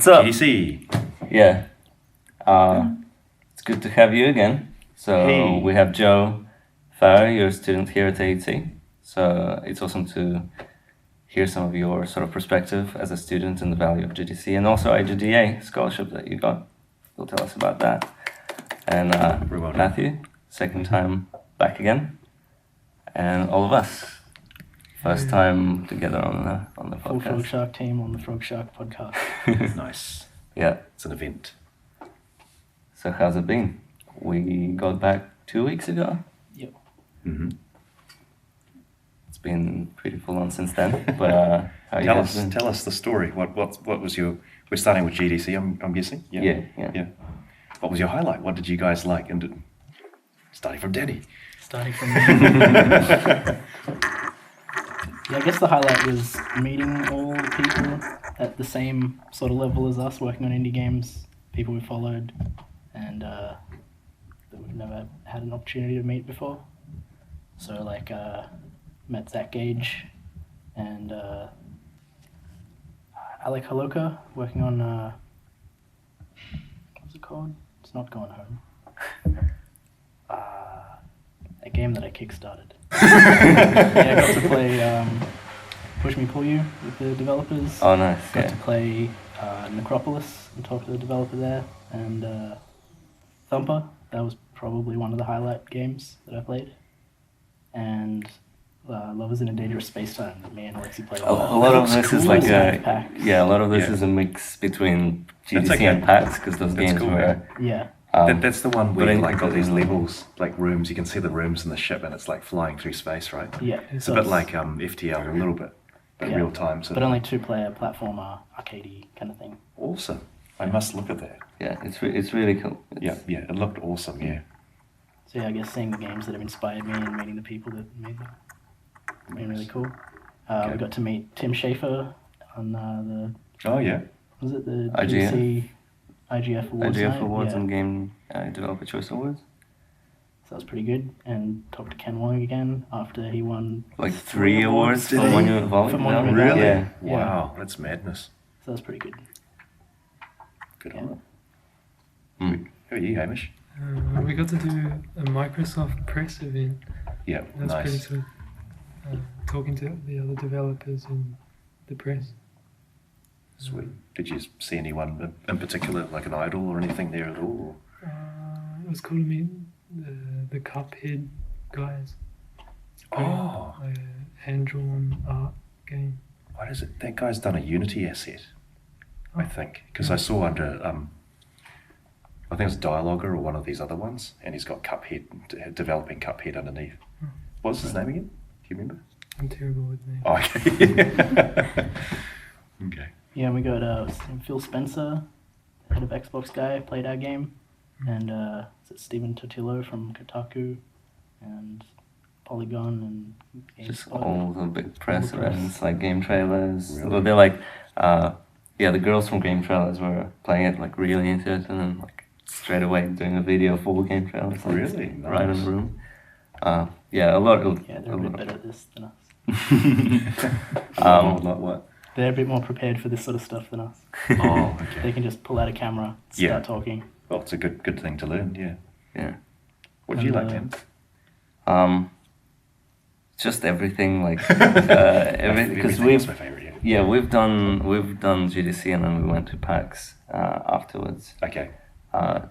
What's up? GDC. Yeah. It's good to have you again. So we have Joe Farrer, you're a student here at AET. So it's awesome to hear some of your sort of perspective as a student and the value of GDC, and also IGDA scholarship that you got. You'll tell us about that. And Matthew, second time back again. And all of us, first time together on the Full podcast. Frogshark team on the Frogshark podcast. Nice. Yeah. It's an event. So how's it been? We got back 2 weeks ago. Yep. Mm-hmm. It's been pretty full on since then. But how you guys been? Tell us the story. What was your? We're starting with GDC. I'm guessing. Yeah. What was your highlight? What did you guys like? And starting from Danny. Starting from yeah, I guess the highlight was meeting all the people at the same sort of level as us, working on indie games, people we followed, and that we've never had an opportunity to meet before. So like met Gage and Alec Holowka working on what's it called? It's not Going Home. A game that I kickstarted. Yeah, I got to play Push Me Pull You with the developers. Oh, nice. Got to play Necropolis and talk to the developer there, and Thumper. That was probably one of the highlight games that I played. And Lovers in a Dangerous Spacetime that me and Alexi played. A lot of this is like PAX. a lot of this is a mix between GDC and PAX, because those games cool, were... Yeah. That's the one where but you like got these levels, like rooms. You can see the rooms in the ship, and it's like flying through space, right? Yeah. It's a bit like FTL, a little bit, but Yeah. real time. But only 2-player platformer, arcadey kind of thing. Awesome. I must look at that. Yeah, it's really cool. Yeah, it looked awesome. Yeah. So yeah, I guess seeing the games that have inspired me and meeting the people that made them has been really cool. We got to meet Tim Schafer on the... Oh yeah. Was it the IGF? GDC IGF Awards IGF night? Awards Yeah. and Game Developer Choice Awards. So that was pretty good. And talked to Ken Wong again after he won... Like 3 awards for Did he? Monument Valley. For Monument Really? Valley. Yeah. Wow, that's madness. So that was pretty good. Good Yeah. on them. Mm. Who are you, Hamish? We got to do a Microsoft press event. Yeah, That's pretty nice. cool. Talking to the other developers and the press. Sweet. Did you see anyone in particular, like an idol or anything there at all? It was cool to meet the Cuphead guys. Oh. A hand-drawn art game. What is it? That guy's done a Unity asset, I think, because I saw under I think it's Dialoger or one of these other ones, and he's got Cuphead, developing Cuphead underneath. What's his name again? Do you remember? I'm terrible with names. Oh, okay. Okay. Yeah, we got Phil Spencer, head of Xbox guy, played our game. And is it Stephen Totillo from Kotaku and Polygon and Just GameSpot. all the big press All the press. events, like game trailers. Really? Well, they're like, the girls from game trailers were playing it, like really into it, and then like straight away doing a video for game trailers. Like, Really? Right in Nice. the room. Yeah, a lot. Yeah, they're a bit better at this than us. Like what? They're a bit more prepared for this sort of stuff than us. Oh, They okay. can just pull out a camera, start Yeah. talking. Well, it's a good thing to learn, yeah. Yeah. What do you like, And, Dan? Just everything, like everything, because Everything's my favourite, yeah. we've done GDC, and then we went to PAX afterwards. Okay.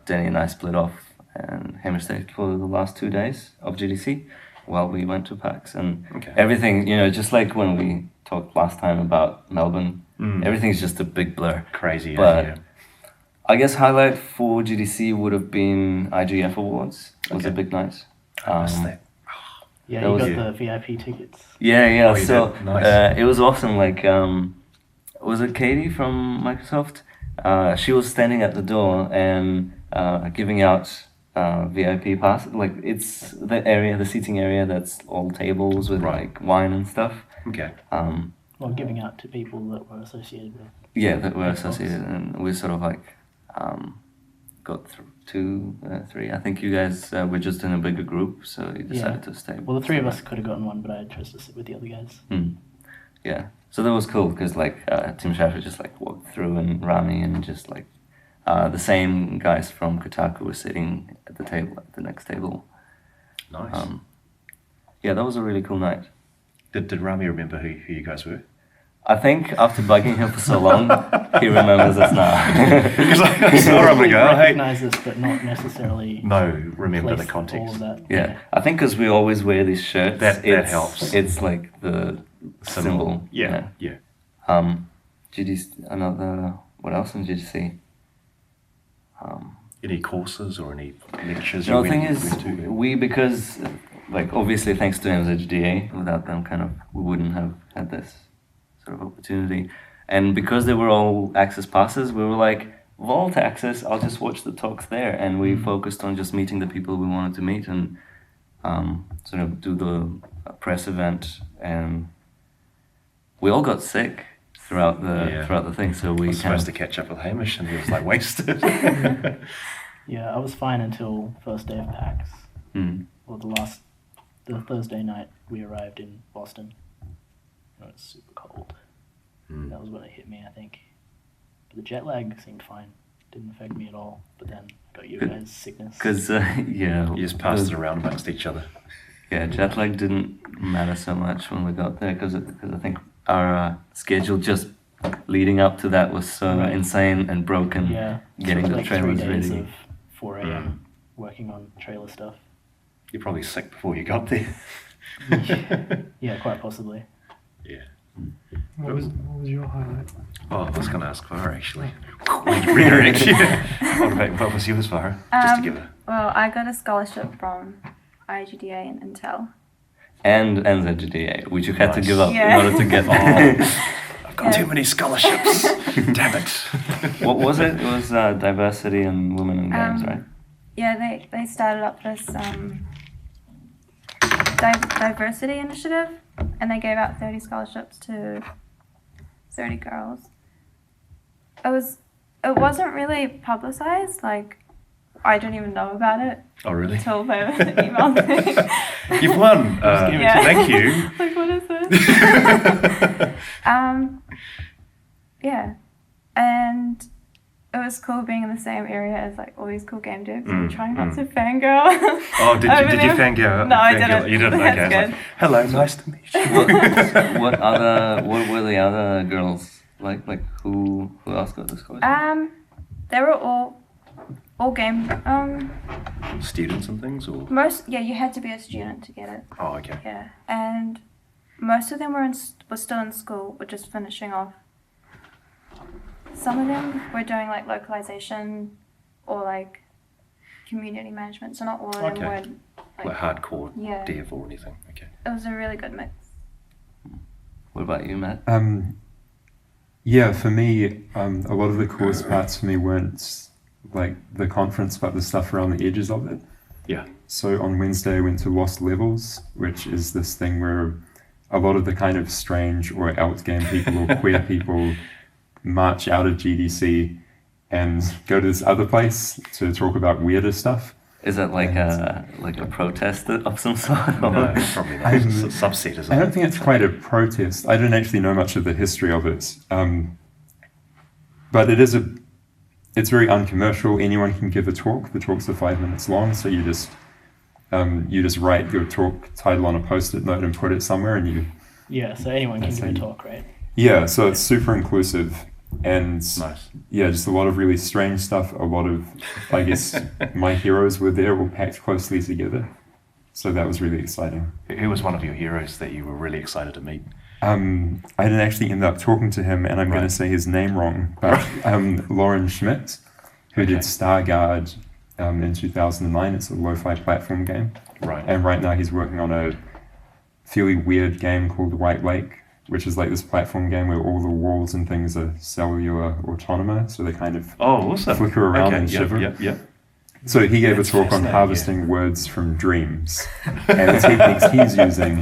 Danny and I split off, and Hamish stayed for the last 2 days of GDC while we went to PAX, and Okay. everything, just like when we talked last time about Melbourne, everything's just a big blur. Crazy, But yeah. I guess highlight for GDC would have been IGF Awards. It was a Okay. big night. I missed that. Yeah, That you was got you. the VIP tickets. Yeah. Oh, you So did? Nice. it was awesome. Like, was it Katie from Microsoft? She was standing at the door and giving out VIP pass. Like, it's the seating area that's all tables with Right. like wine and stuff. Okay. Well, giving out to people that were associated with. Yeah, that were Xbox. associated, and we sort of like got through 2, 3. I think you guys were just in a bigger group, so you decided to stay. Well, the three of us could have gotten one, but I chose to sit with the other guys. Yeah, so that was cool because like Tim Schafer just like walked through and Rami and just like the same guys from Kotaku were sitting at the table at the next table. Nice. Yeah, that was a really cool night. Did Rami remember who you guys were? I think after bugging him for so long, he remembers us now. Because I saw him and go, oh, hey. Recognize us, but not necessarily. Remember the place all context. of that. Yeah, I think because we always wear these shirts. That helps. It's like the symbol. Yeah. GDC, another, what else in GDC? Any courses or any lectures? The thing is, because, like, obviously thanks to MZGDA, without them we wouldn't have had this sort of opportunity. And because they were all access passes, we were like, Vault access, I'll just watch the talks there. And we focused on just meeting the people we wanted to meet and sort of do the press event. And we all got sick throughout the thing, so we were supposed to catch up with Hamish and he was like wasted. Yeah, I was fine until first day of PAX. Or the Thursday night we arrived in Boston. It was super cold. That was when it hit me, I think. But the jet lag seemed fine. Didn't affect me at all. But then I got you guys' sickness. Because, you just passed it around amongst each other. Yeah, jet lag didn't matter so much when we got there because I think our schedule just leading up to that was so insane and broken. Yeah, getting the like trailers 3 days ready. of 4 a.m. working on trailer stuff. You're probably sick before you got there. Yeah, quite possibly. Yeah. What was your highlight? Oh, I was going to ask Farah actually. Redirect you. What was yours, Farah? Just to give a... Well, I got a scholarship from IGDA and Intel. And NZGDA, which you had to give up Yeah. in order to get I've got too many scholarships. Damn it. What was it? It was diversity and women in games, right? Yeah, they started up this diversity initiative, and they gave out 30 scholarships to 30 girls. It wasn't really publicized, like I didn't even know about it Oh, really? until they emailed me. You've won. Yeah. Thank you. Like, what is this? Yeah, and it was cool being in the same area as like all these cool game devs. I'm trying not to fangirl. Oh, did you fangirl? No, I fangirl? didn't. You didn't? That's Okay. I was good. like, hello, nice to meet you. What were the other girls like? Like who else got the scholarship? They were all game. Students and things, or? You had to be a student to get it. Oh, okay. Yeah, and most of them were still in school or just finishing off. Some of them were doing like localization or like community management, so not all of them were Like hardcore Yeah. dev or anything. Okay. It was a really good mix. What about you, Matt? Yeah, for me, a lot of the course parts for me weren't like the conference, but the stuff around the edges of it. Yeah. So on Wednesday, I went to Lost Levels, which is this thing where a lot of the kind of strange or alt game people or queer people march out of GDC and go to this other place to talk about weirder stuff. Is that like a protest of some sort? Or? No, probably not. It's a subset, isn't it? I don't think it's quite a protest. I don't actually know much of the history of it. But it's very uncommercial. Anyone can give a talk. The talks are 5 minutes long, so you just write your talk title on a post-it note and put it somewhere, and you... Yeah, so anyone can give a talk, right? Yeah, so it's super inclusive. And Nice. yeah, just a lot of really strange stuff. A lot of, I guess, my heroes were there, all packed closely together. So that was really exciting. Who was one of your heroes that you were really excited to meet? I didn't actually end up talking to him, and I'm going to say his name wrong, but LorenSchmidt, who did Starguard in 2009. It's a lo-fi platform game. Right. And right now he's working on a fairly weird game called White Lake, which is like this platform game where all the walls and things are cellular automa, so they kind of awesome. flicker around and shiver. Yep. So he gave That's a talk on fascinating, harvesting words from dreams and the techniques he's using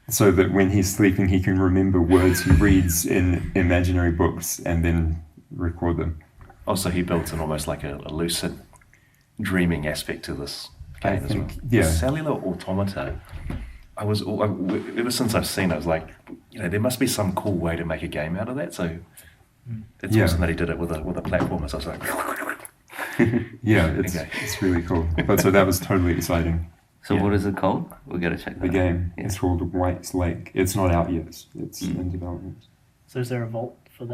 so that when he's sleeping he can remember words he reads in imaginary books and then record them. Also, he built an almost like a lucid dreaming aspect to this I game as well. think, yeah. Cellular automata. ever since I've seen it, I was like, there must be some cool way to make a game out of that. So it's awesome that he did it with a platformer. So I was like, yeah, it's really cool. But so that was totally exciting. So what is it called? We gotta check that the game. Yeah. It's called White Lake. It's not out yet. It's in development. So is there a vault for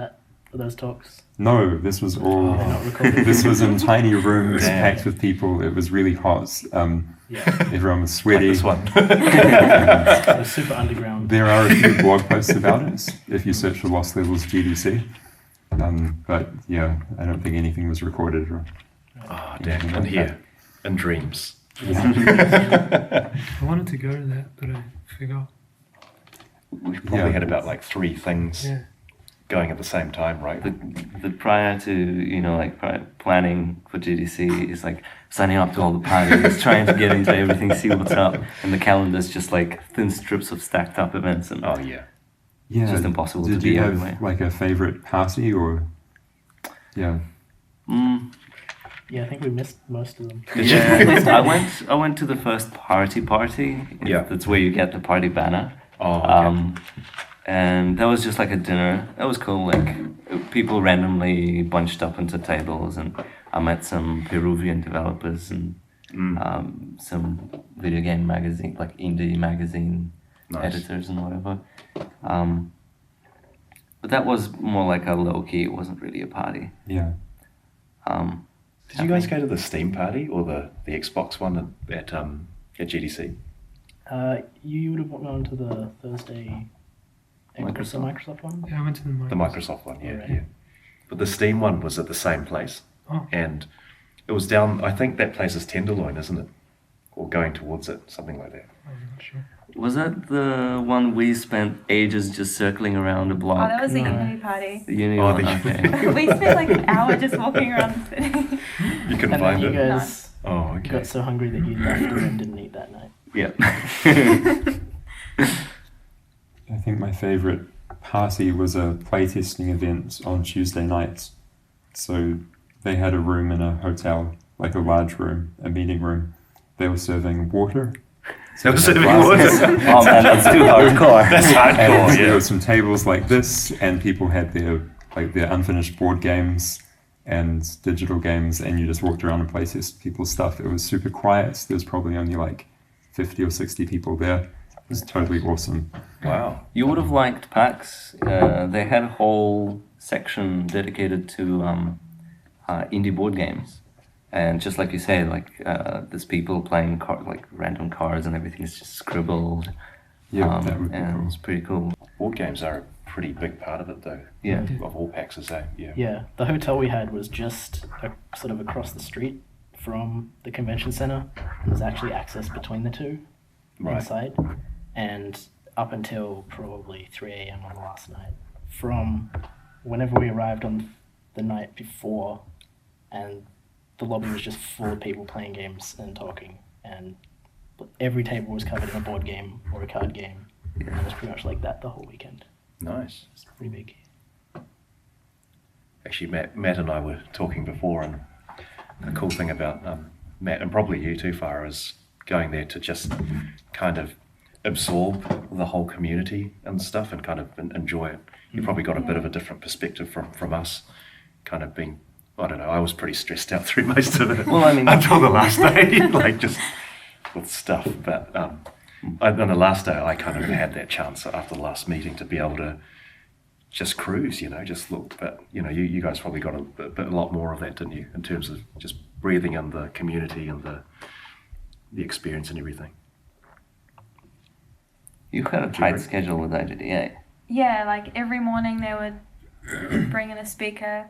those talks? No, this was all. This was in tiny rooms packed with people. It was really hot. Everyone was sweaty. Like this one. It was super underground. There are a few blog posts about it if you search for Lost Levels GDC. But yeah, I don't think anything was recorded. Oh damn! And here, in dreams. I wanted to go to that, but I forgot. We probably had about like 3 things going at the same time, right? The prior to planning for GDC is like signing up to all the parties, trying to get into everything, see what's up, and the calendar's just like thin strips of stacked up events, and it's just impossible to be everywhere. Did you have like a favorite party or? Yeah. Yeah, I think we missed most of them. Yeah, I went to the first party. Yeah, that's where you get the party banner. Oh, okay. And that was just like a dinner. That was cool. Like people randomly bunched up into tables, and I met some Peruvian developers and some video game magazine, like indie magazine editors and whatever. But that was more like a low key. It wasn't really a party. Yeah. Did you guys go to the Steam party or the Xbox one at GDC? You would have gone to the Thursday Microsoft one? Yeah, I went to the Microsoft one, yeah. But the Steam one was at the same place. Oh. And it was down, I think that place is Tenderloin, isn't it? Or going towards it, something like that. I'm not sure. Was that the one we spent ages just circling around the block? Oh, that was the Unity party. The Unity one, okay. We spent like an hour just walking around the city. You couldn't and find then it? you guys okay. got so hungry that you left and then didn't eat that night. Yeah. I think my favourite party was a playtesting event on Tuesday nights. So they had a room in a hotel, like a large room, a meeting room. They were serving water. They were serving water? Oh man, that's too hardcore. That's hardcore, and there were some tables like this, and people had their unfinished board games and digital games, and you just walked around and playtest people's stuff. It was super quiet. There was probably only like 50 or 60 people there. It was totally awesome. Wow. You would have liked PAX. They had a whole section dedicated to indie board games. And just like you say, there's people playing random cards and everything's just scribbled. Yeah, that would be and cool. It's pretty cool. Board games are a pretty big part of it, though. Yeah. Of all PAXs, yeah. Yeah, the hotel we had was just sort of across the street from the convention center. There's actually access between the two inside. And up until probably 3 a.m. on the last night, from whenever we arrived on the night before, and the lobby was just full of people playing games and talking, and every table was covered in a board game or a card game. And it was pretty much like that the whole weekend. Nice. It's pretty big. Actually, Matt and I were talking before, and the cool thing about Matt, and probably you too, Farah, is going there to just kind of absorb the whole community and stuff and kind of enjoy it. You probably got a bit of a different perspective from us, kind of being, I don't know, I was pretty stressed out through most of it. Well, I mean, until the last day, like just with stuff. But on the last day, I kind of had that chance after the last meeting to be able to just cruise, just look. But, you guys probably got a lot more of that, didn't you, in terms of just breathing in the community and the experience and everything. You had a tight schedule with IGDA. Yeah, like every morning they would bring in a speaker.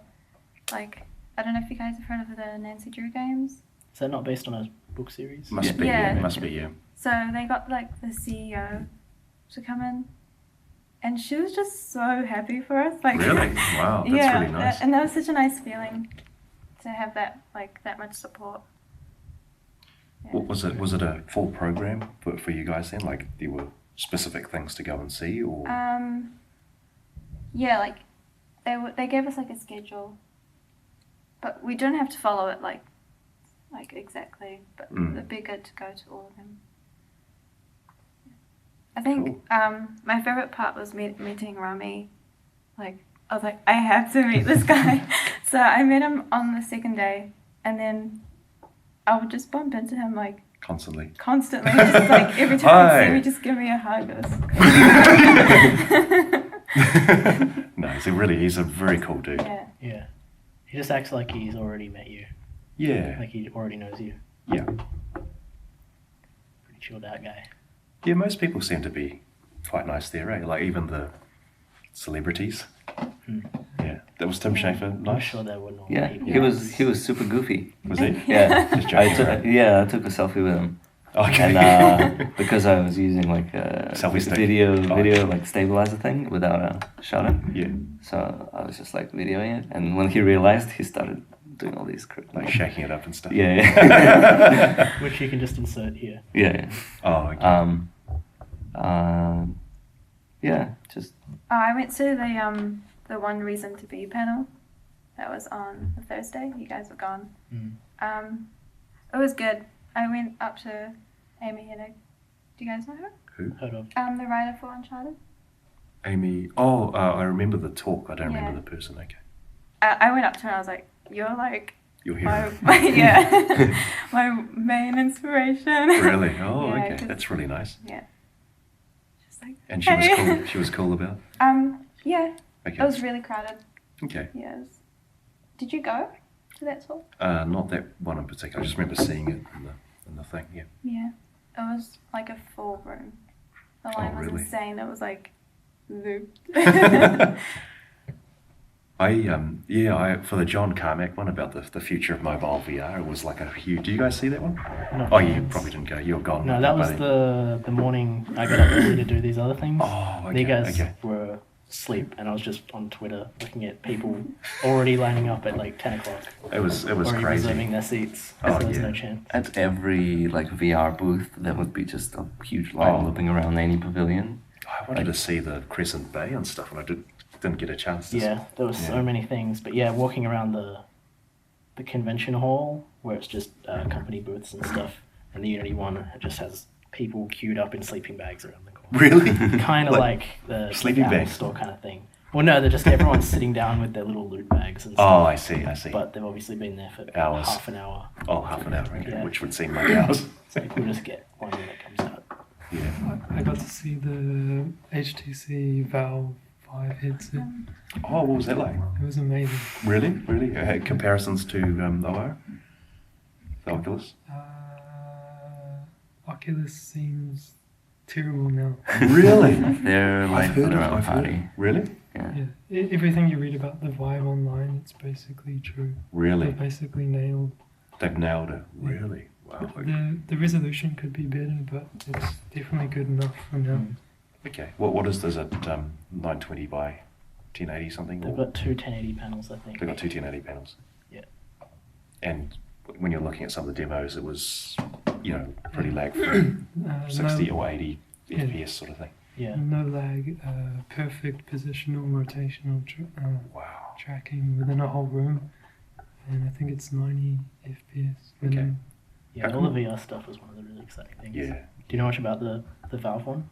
Like, I don't know if you guys have heard of the Nancy Drew games. Is that not based on a book series? Must be, yeah. So they got like the CEO to come in, and she was just so happy for us. Like, really? Wow, that's really nice. And that was such a nice feeling to have that much support. Yeah. Was it a full program for you guys then? Like there were specific things to go and see, or? Yeah, like they gave us like a schedule, but we don't have to follow it like exactly. But it'd be good to go to all of them. I think my favorite part was meeting Rami. Like, I was like, I have to meet this guy. So I met him on the second day, and then I would just bump into him like Constantly. Just like every time he'd see me, just give me a hug. No, he's a very cool dude. Yeah. Yeah. He just acts like he's already met you. Yeah. Like he already knows you. Yeah. Pretty chilled out guy. Yeah, most people seem to be quite nice there, right? Like even the celebrities. Yeah. That was Tim Schafer. I'm Nice. sure there were normal Yeah, people. he was super goofy. Was he? Yeah, Just joking around. I took a selfie with him. Okay. And because I was using like a Selfie stick. video Okay. like stabilizer thing without a shutter. Yeah. So I was just like videoing it, and when he realized, he started doing all these Like shaking it up and stuff. yeah. Which you can just insert here. Yeah. Oh, okay. Yeah, just I went to the One Reason to Be panel. That was on the Thursday. You guys were gone. It was good. I went up to Amy Hennig. Do you guys know her? Who? Heard of. The writer for Uncharted. Amy. Oh, I remember the talk. I don't Yeah. remember the person. Okay. I went up to her and I was like, "You're like You're here. my my main inspiration." Really? Oh, Yeah, okay. 'cause- That's really nice. Yeah. Just like. And she was "Hey." cool. She was cool about. Yeah. Okay. It was really crowded. Okay. Yeah. Did you go to that talk? Not that one in particular. I just remember seeing it in the thing. Yeah. Yeah. It was like a full room. The line was really? insane. It was like looped. I for the John Carmack one about the future of mobile VR, it was like a huge. Do you guys see that one? No, Oh, you probably didn't go. You were gone. No, that was buddy. the morning I got up early to do these other things. Oh, okay. You guys Okay. were asleep, and I was just on Twitter looking at people already lining up at like 10 o'clock. It was Already crazy. reserving their seats. Oh, so there's yeah. no chance. at every like VR booth, there would be just a huge line Oh. looping around any pavilion. I wanted to see the Crescent Bay and stuff, and I didn't get a chance to. Yeah, there were so many things. But yeah, walking around the convention hall, where it's just company booths and stuff, and the Unity one, it just has people queued up in sleeping bags around the corner. Really? Kind of like the sleeping Apple bags? store kind of thing. Well, no, they're just everyone's sitting down with their little loot bags and Oh, stuff. I see. But they've obviously been there for Hours. half an hour. Oh, half an hour, okay, Yeah. which would seem like hours. So people just get one when it comes out. Yeah. I got to see the HTC Valve 5 headset. Oh, what was that like? It was amazing. Really? Comparisons to OR? The Oculus? Oculus seems terrible now. Really? They're like for their own I've heard party. of- Really? Yeah. Yeah, everything you read about the Vive online, it's basically true. Really? They're basically nailed. They've nailed it. Really? Wow. The resolution could be better, but it's definitely good enough for now. Okay. What is this at 920 by 1080 something? They've got two 1080 panels, I think. They've got two 1080 panels. Yeah. And when you're looking at some of the demos, it was, pretty lag-free, 60 or 80 Yeah. FPS sort of thing. Yeah. No lag, perfect positional, rotational Wow. tracking within a whole room, and I think it's 90 FPS. Okay. Yeah, How all the come- VR stuff was one of the really exciting things. Yeah. Do you know much about the Valve one?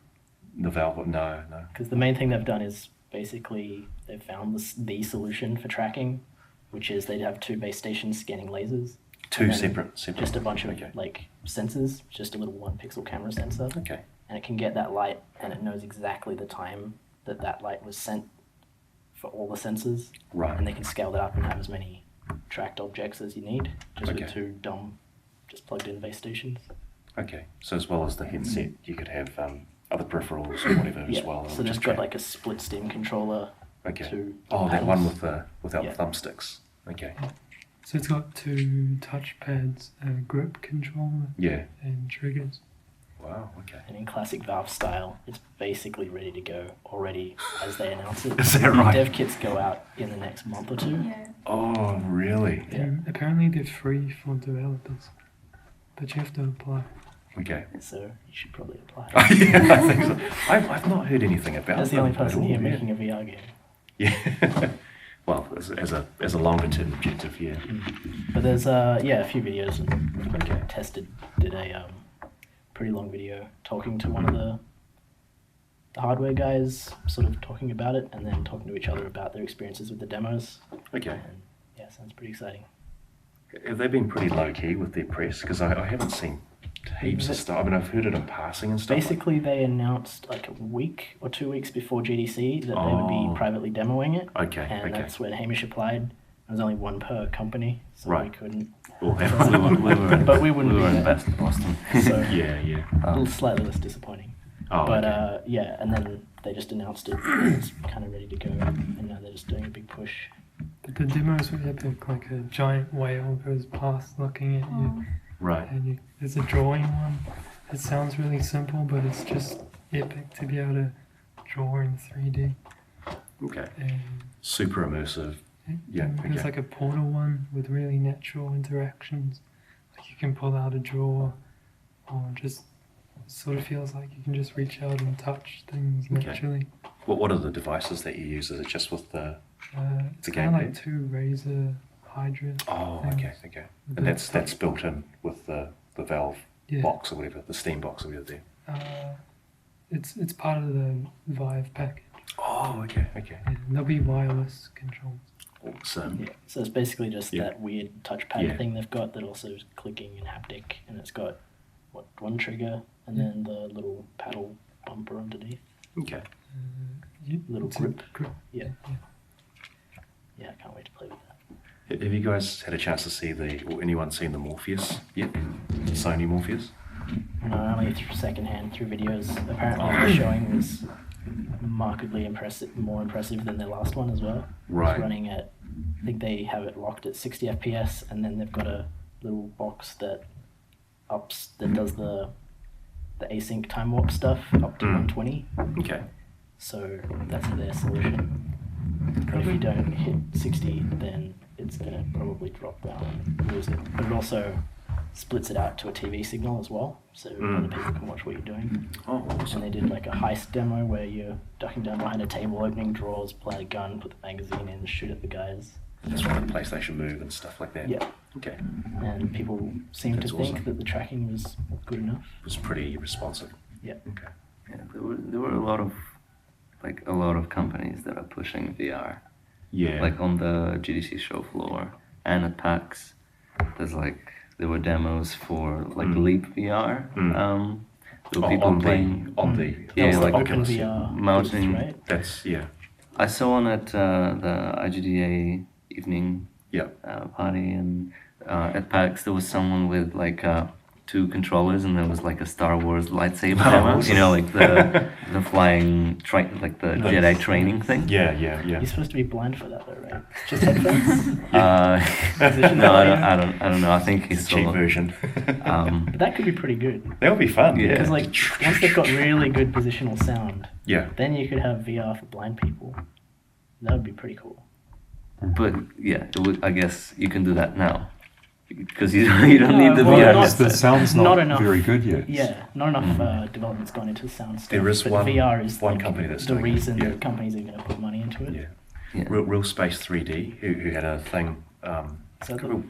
The Valve, no. Because the main thing they've done is basically they've found the solution for tracking, which is they have two base stations scanning lasers. Two and then separate. Just a bunch of Okay. like sensors, just a little 1 pixel camera sensor. Okay. And it can get that light, and it knows exactly the time that light was sent for all the sensors. Right. And they can scale that up and have as many tracked objects as you need, just Okay. with two dumb, just plugged in base stations. Okay. So as well as the headset, you could have other peripherals or whatever as well. So they've got like a split stem controller. Okay. Two Oh, that one paddles. without Yeah. the thumbsticks. Okay. So it's got two touchpads, a grip controller, Yeah. and triggers. Wow. Okay. And in classic Valve style, it's basically ready to go already as they announce it. Is that right? Dev kits go out in the next month or two. Yeah. Oh, really? Yeah. And apparently they're free for developers, but you have to apply. Okay. So you should probably apply. Yeah, I think so. I've not heard anything about As the them only at person all, here yeah. making a VR game. Yeah. Well, as a longer term objective, yeah. But there's a few videos, and tested did a pretty long video talking to one of the hardware guys sort of talking about it and then talking to each other about their experiences with the demos. Okay. And yeah, sounds pretty exciting. Have they been pretty low key with their press? Because I haven't seen heaps of stuff. I mean, I've heard it in passing and stuff. Basically, they announced like a week or 2 weeks before GDC that they would be privately demoing it. Okay. And that's when Hamish applied. There was only one per company, so we couldn't. Well, But we wouldn't we were be in there. Best Boston. So yeah. a little slightly less disappointing. Oh, But okay. yeah, and then they just announced it. It's kind of ready to go, and now they're just doing a big push. But the demos were epic, like a giant whale goes past looking at you. Right. And there's a drawing one. It sounds really simple, but it's just epic to be able to draw in 3D. Okay. And Super immersive. Yeah, there's okay. like a portal one with really natural interactions. Like you can pull out a drawer, or just sort of feels like you can just reach out and touch things Okay. naturally. What are the devices that you use? Is it just with the... It's The kind of gamepad? like two Razer Hydra. Oh, things. okay. With And the that's touch- built in with the Valve Yeah. box or whatever, the Steam box or whatever there. It's part of the Vive package. Oh, okay. Yeah, and there'll be wireless controls. Awesome. Yeah, so it's basically just Yeah. that weird touchpad Yeah. thing they've got that also is clicking and haptic, and it's got one trigger and then the little paddle bumper underneath. Okay. Little It's a grip. Yeah, I can't wait to play with that. Have you guys had a chance to see or anyone seen the Morpheus yet? The Sony Morpheus? No, only secondhand through videos. Apparently, the showing was markedly more impressive than their last one as well. Right. It's running at, I think they have it locked at 60 FPS, and then they've got a little box that does the async time warp stuff up to 120. Okay. So that's their solution. But if you don't hit 60, then it's gonna probably drop down and lose it. But it also splits it out to a TV signal as well, so other people can watch what you're doing. Oh, And awesome. they did like a heist demo where you're ducking down behind a table, opening drawers, pull out a gun, put the magazine in, shoot at the guys. That's right, the PlayStation Move and stuff like that. Yeah. Okay. And people seemed That's to think awesome. that the tracking was good enough. It was pretty responsive. Yeah. Okay. Yeah, there were a lot of companies that are pushing VR. Yeah. Like on the GDC show floor and at PAX, there were demos for Leap VR. There were people playing. on the Yeah, That was like open Oculus, yeah. VR, mounting- right? That's, yeah. I saw one at the IGDA evening Yeah. party, and at PAX there was someone with two controllers, and there was like a Star Wars lightsaber demo. You know, like the flying the Jedi training thing. Yeah. You're supposed to be blind for that though, right? Just headphones? No, I don't know. I think he's Cheap still. version. But that could be pretty good. That would be fun. Yeah. Because once they've got really good positional sound, Yeah. then you could have VR for blind people. That would be pretty cool. But yeah, I guess you can do that now because you don't need the well, VR not- headset. The sound's Not not enough. very good yet. Yeah, not enough development's gone into sound stuff. There is but one- VR is one like company that's the doing it, reason yeah. that companies are going to put money into it. Yeah. Yeah. Real Space 3D, who had a thing. Is that the,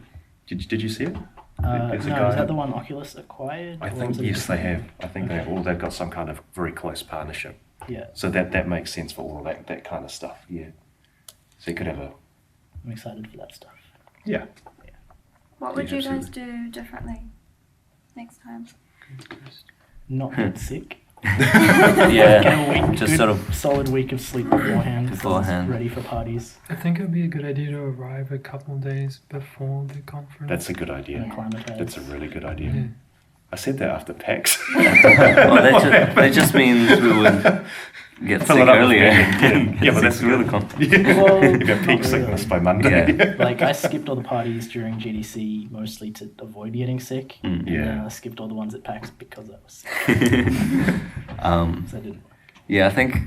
Did you see it? no, There's is a guy- that the one Oculus acquired? I or think was it a yes, they different have. I think they've got some kind of very close partnership. one? Yeah, So that makes sense for all of that kind of stuff. Yeah. So you could have a I'm excited for that stuff. yeah. What would Yeah, you guys absolutely. do differently next time? Not get sick. Yeah, Get a week, just good, sort of solid week of sleep beforehand. so it's Beforehand. ready for parties I think it would be a good idea to arrive a couple days before the conference. That's a good and idea. acclimatize. That's a really good idea. Yeah. I said that after PAX. well, that just means we would get Fill sick it up with earlier. bacon, yeah, but that's really good. Well, You've got not peak really. sickness by Monday. Yeah. Like I skipped all the parties during GDC mostly to avoid getting sick. Mm. And Yeah. then I skipped all the ones at PAX because I was sick. So I didn't. Yeah, I think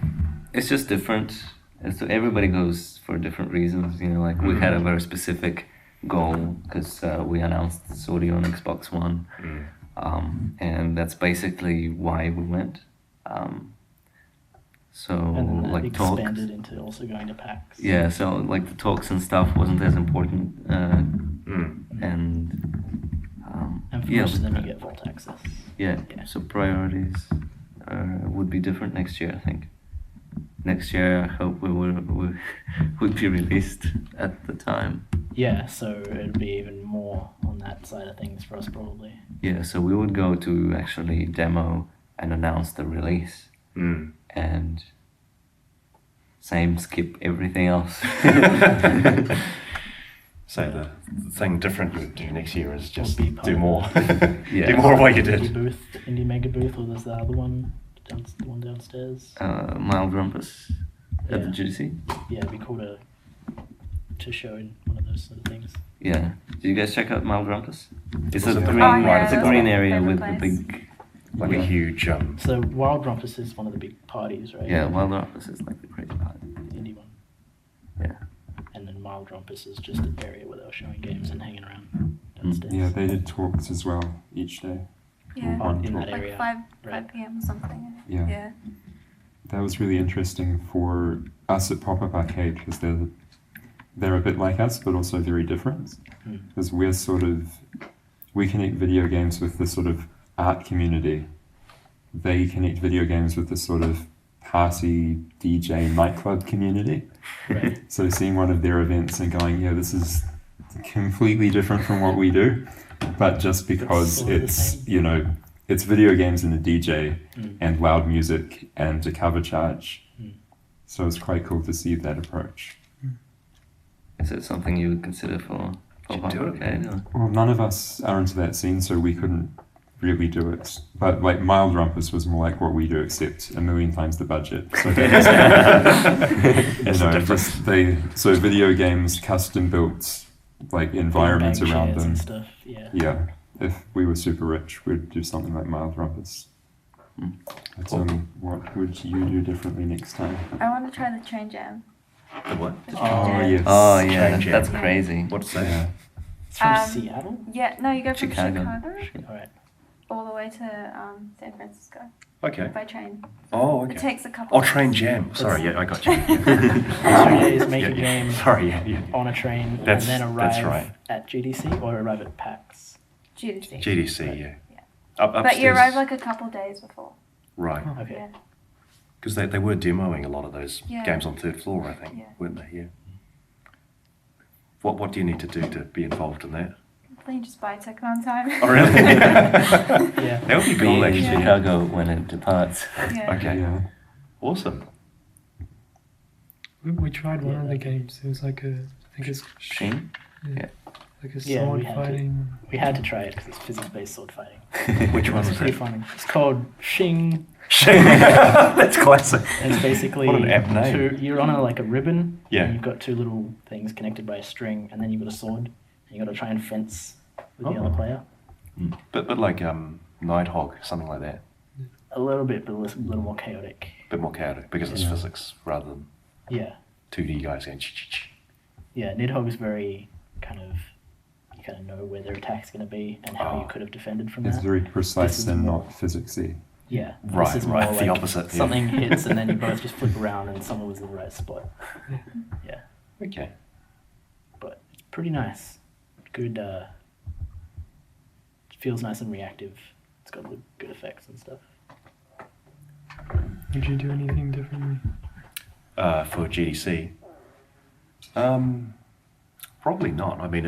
it's just different. Everybody goes for different reasons. You know, like we had a very specific goal because we announced Sony on Xbox One, and that's basically why we went. So And then that like talks. expanded into also going to PAX. Yeah, so like the talks and stuff wasn't as important, and And for yeah, most of them, you get Vault access. yeah. Yeah. So priorities would be different next year, I think. Next year, I hope we would be released at the time. Yeah, so it'd be even more on that side of things for us probably. Yeah, so we would go to actually demo and announce the release. And skip everything else. So the thing different you would do next year is just Would be do more. Yeah. Do more of what you Indie did. booth, Indie Mega booth, or there's the other one, the one downstairs. Mild Rumpus at the Yeah. GDC. Yeah, it'd be cool to show in one of those sort of things. Yeah. Did you guys check out Mild Rumpus? It's Was a it the green, right yeah, it's a that's green my area favourite with the place. big. Like a huge So Wild Rumpus is one of the big parties, right? Yeah, Wild Rumpus is like the crazy part. The indie one. Yeah. And then Mild Rumpus is just an area where they were showing games and hanging around downstairs. Yeah, they did talks as well each day. Yeah. One in talk. that Like area. 5 right. p.m. or something. Yeah. Yeah. That was really interesting for us at Popup Arcade because they're a bit like us, but also very different. Because we connect video games with the sort of art community. They connect video games with the sort of party DJ nightclub community. Right. So seeing one of their events and going, yeah, this is completely different from what we do, but just because sort of the it's same. it's video games and a DJ and loud music and a cover charge. So it's quite cool to see that approach. Is it something you would consider for Popup do it. Arcade? Or? Well, none of us are into that scene, so we couldn't really do it. But like Mild Rumpus was more like what we do, except a million times the budget. So so video games, custom built like environments Beanbag around chairs them. and stuff. Yeah. Yeah, if we were super rich, we'd do something like Mild Rumpus. But, what would you do differently next time? I want to try the Trainjam. The what? The Oh, Trainjam. yes. Oh yeah, Trainjam. that's crazy. What's that? Yeah. It's from Um, Seattle? Yeah, no, you go from Chicago. Alright. all the way to San Francisco Okay. by train. Oh, It okay. takes a couple. Oh, Trainjam. Sorry, yeah, I got you. 3 days, make Yeah, a yeah. game Sorry, yeah. on a train, That's- and then that's arrive right. at GDC or arrive at PAX. GDC. GDC, yeah. Yeah. Upstairs. But you arrive like a couple days before. Right. Okay. Yeah. Because they were demoing a lot of those Yeah. games on third floor, I think, Yeah. weren't they? Yeah. What do you need to do to be involved in that? Then you just buy a ticket on time. Oh, really? Yeah. That would be Be cool, in actually. Yeah. Chicago when it departs. Yeah. Okay. Yeah. Awesome. We tried one Yeah. of the games. It was like a, I think it's Sheen? Yeah. like a Yeah, sword we had to. fighting. We had to try it because it's physics-based sword fighting. Which one It's was pretty that? funny. It's called Shing. That's classic. And it's basically What an apt name. you're on a ribbon. Yeah. And you've got 2 little things connected by a string, and then you've got a sword, and you got to try and fence with the Oh. other player. But like Nighthawk, something like that. A little bit, but a little more chaotic. Bit more chaotic because it's Yeah. physics rather than Yeah. 2D guys going ch-ch-ch. Yeah, Nidhogg is very you kind of know where their attack's going to be and how you Oh. could have defended from It's that. very This precise is and more- not physicsy. Yeah, Right, this is more right, the like opposite, yeah. something hits and then you both just flip around and someone was in the right spot. Yeah, Okay. but it's pretty nice. Good, feels nice and reactive. It's got good effects and stuff. Would you do anything differently? For GDC? Probably not. I mean,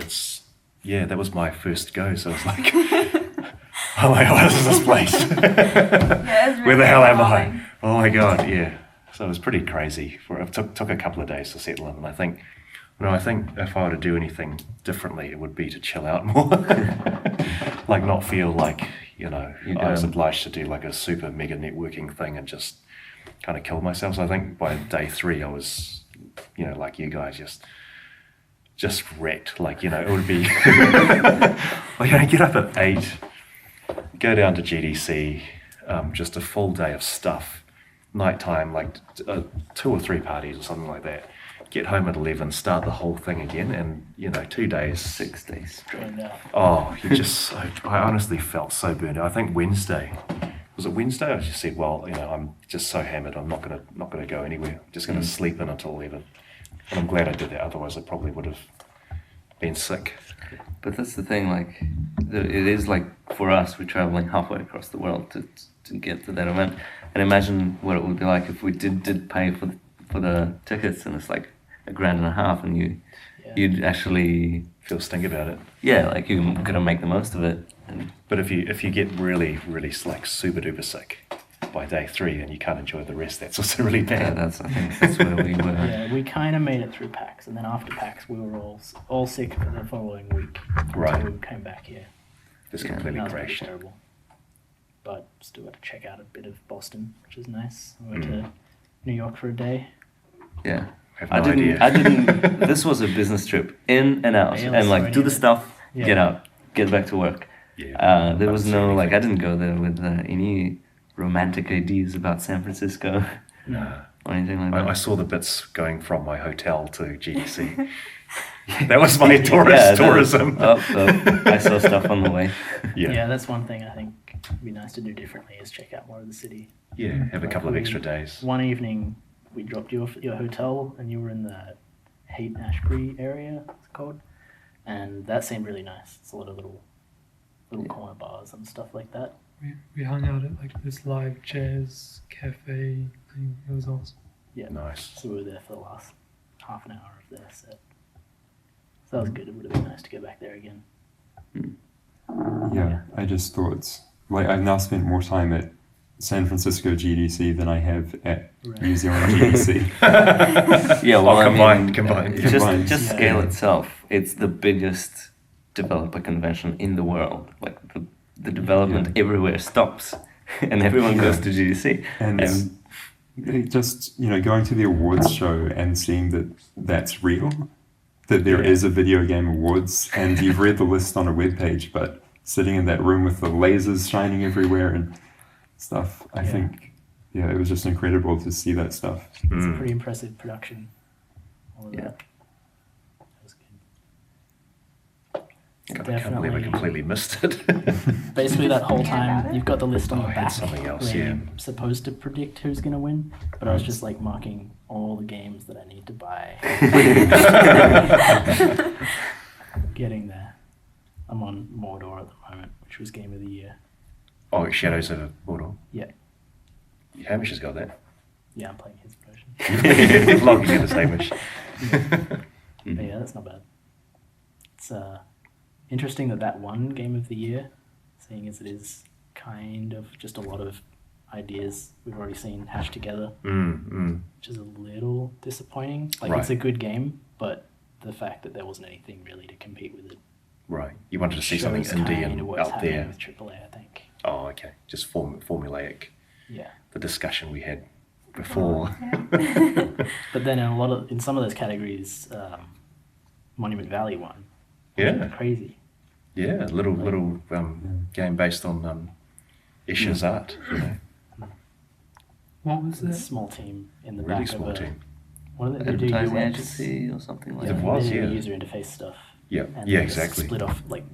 that was my first go, so it's like, oh my god, what is this place? Yeah, it's Where the really hell am I? overwhelming. Oh my god, yeah. So it was pretty crazy. It took a couple of days to settle in, and I think if I were to do anything differently, it would be to chill out more. Like not feel like, I was obliged to do like a super mega networking thing and just kind of kill myself. So I think by day 3 I was, like you guys, just wrecked. Like, it would be, get up at 8, go down to GDC, just a full day of stuff, nighttime, like 2 or 3 parties or something like that. Get home at 11, start the whole thing again, and 2 days, 6 days. Drained out. oh, I honestly felt so burned out. I think Wednesday, was it Wednesday? I just said, well, I'm just so hammered, I'm not gonna go anywhere. I'm just gonna sleep in until 11. And I'm glad I did that, otherwise I probably would have been sick. But that's the thing, like, it is like for us, we're traveling halfway across the world to get to that event. And imagine what it would be like if we did pay for the tickets, and it's like $1,500, and you'd actually Feel sting about it. like you're gonna make the most of it. But if you get really like super duper sick by day 3 and you can't enjoy the rest, that's also really Yeah, bad. I think that's where we were. Yeah, we kind of made it through PAX, and then after PAX, we were all sick for the following week. Right. Until we came back here. Just Yeah, completely That was pretty crashed. terrible. But still got to check out a bit of Boston, which is nice. We went to New York for a day. Yeah. I have no idea. I didn't. This was a business trip, in and out, Yeah, and so like do the neat. stuff, Yeah. get out, get back to work. Yeah. There was Don't no see like. I anything. didn't go there with any romantic ideas about San Francisco Nah. or anything like that. I saw the bits going from my hotel to GDC. That was my tourism. I saw stuff on the way. Yeah, that's one thing I think would be nice to do differently is check out more of the city. Yeah, have a Like couple of we- extra days. One evening, we dropped you off at your hotel, and you were in the Haight Ashbury area, it's called, and that seemed really nice. It's a lot of little corner bars and stuff like that. We hung out at like this live jazz cafe thing. It was awesome. Yeah, Nice. so we were there for the last half an hour of their set. So that was good. It would have been nice to go back there again. Yeah, I just thought, like, I've now spent more time at San Francisco GDC than I have at Right. New Zealand GDC. Yeah, well, combined. Combined. Just Yeah. scale itself. It's the biggest developer convention in the world. Like the development everywhere stops, and everyone goes to GDC. And it just, going to the awards show and seeing that that's real, that there is a video game awards, and you've read the list on a webpage, but sitting in that room with the lasers shining everywhere and stuff, I think, it was just incredible to see that stuff. It's a pretty impressive production. All of Yeah. that. That was good. I can't believe I completely missed it. Basically, that whole Yeah, time, about it. you've got the list on Oh, the I had back something else, where yeah. you're supposed to predict who's going to win, but I was just like marking all the games that I need to buy. Getting there. I'm on Mordor at the moment, which was Game of the Year. Oh, Shadows of Mordor. Yeah. Hamish has got that. Yeah, I'm playing his version. Logging in as Hamish. But yeah, that's not bad. It's interesting that won Game of the Year, seeing as it is kind of just a lot of ideas we've already seen hashed together, which is a little disappointing. Like, it's a good game, but the fact that there wasn't anything really to compete with it. Right. You wanted to see something shows indie kinda and what's out happening there. with AAA, I think. Oh, okay. Just formulaic. Yeah. The discussion we had before. But then in some of those categories, Monument Valley won. Yeah. Crazy. Yeah, a little game based on Escher's art. What was It's a that? small team in the Really back small of a... team. What are they? They do Advertising UX. agency or something like It that. was, they do yeah. user interface stuff. Yeah, And yeah, they just exactly. Split off, like,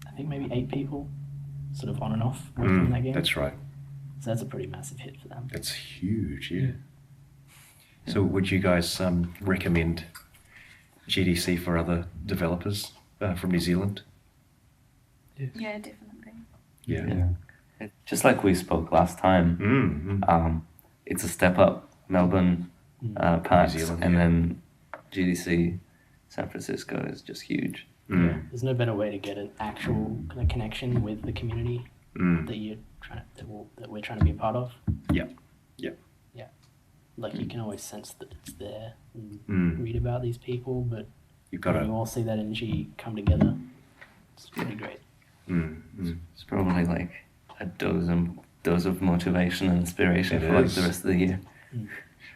I think maybe 8 people, sort of on and off working in that game. That's right. So that's a pretty massive hit for them. It's huge, yeah. So would you guys recommend GDC for other developers from New Zealand? Yes. Yeah, definitely. Yeah. Just like we spoke last time, it's a step up. Melbourne, PAX, New Zealand, and yeah. then GDC San Francisco is just huge. Yeah. There's no better way to get an actual kind of connection with the community that we're trying to be a part of. Yep. Yep. Yeah. Like, you can always sense that it's there and read about these people, but You've got when you all see that energy come together, it's pretty great. It's probably like a dose of motivation and inspiration It for like is. the rest of the year.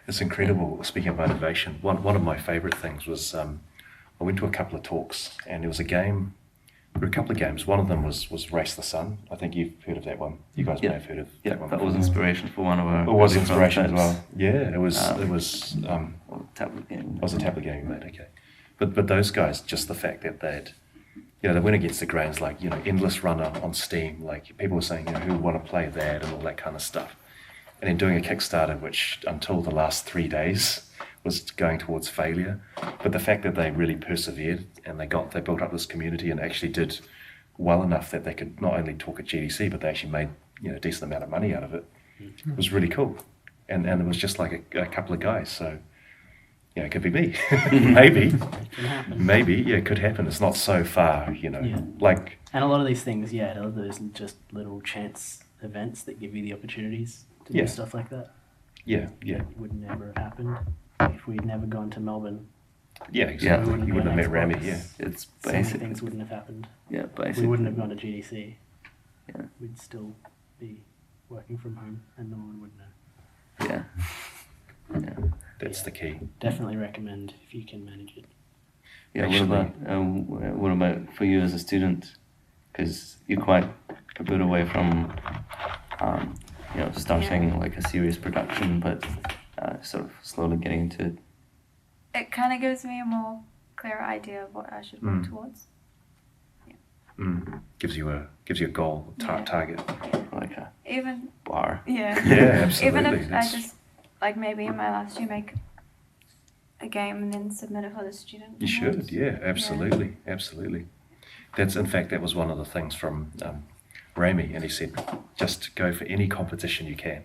It's incredible. Speaking of motivation, one of my favourite things was I went to a couple of talks and there was a game. There were a couple of games. One of them was Race the Sun. I think you've heard of that one. You guys may have heard of Yeah, that one. that was inspiration for one of our. It was early inspiration as prototypes. well. Yeah, it was. Or tablet game. It was a tablet game you made, okay. But those guys, just the fact that they went against the grains, like, endless runner on Steam, like people were saying, who would want to play that and all that kind of stuff. And then doing a Kickstarter, which until the last 3 days was going towards failure. But the fact that they really persevered and they built up this community and actually did well enough that they could not only talk at GDC, but they actually made a decent amount of money out of it. It was really cool, and it was just like a couple of guys. So it could be me, maybe, it could happen. It's not so far, like. And a lot of these things, there's just little chance events that give you the opportunities to do stuff like that. Yeah. That would never have happened if we'd never gone to Melbourne. Yeah, exactly. We You wouldn't have met Rami. Yeah, It's So many basically. things wouldn't have happened. Yeah, basically. We wouldn't have gone to GDC. Yeah. We'd still be working from home, and no one would know. Yeah. Yeah. that's the key. Definitely recommend if you can manage it. Yeah. Actually- What about for you as a student? Because you're quite a bit away from, starting like a serious production, but sort of slowly getting into it. It kind of gives me a more clear idea of what I should work towards. Gives you a goal, target. Like a Even bar. yeah. Yeah, absolutely. Even if That's- I just like maybe in my last year make a game and then submit it for the student. You should, awards. yeah, absolutely, absolutely. That was one of the things from Rami, and he said, just go for any competition you can,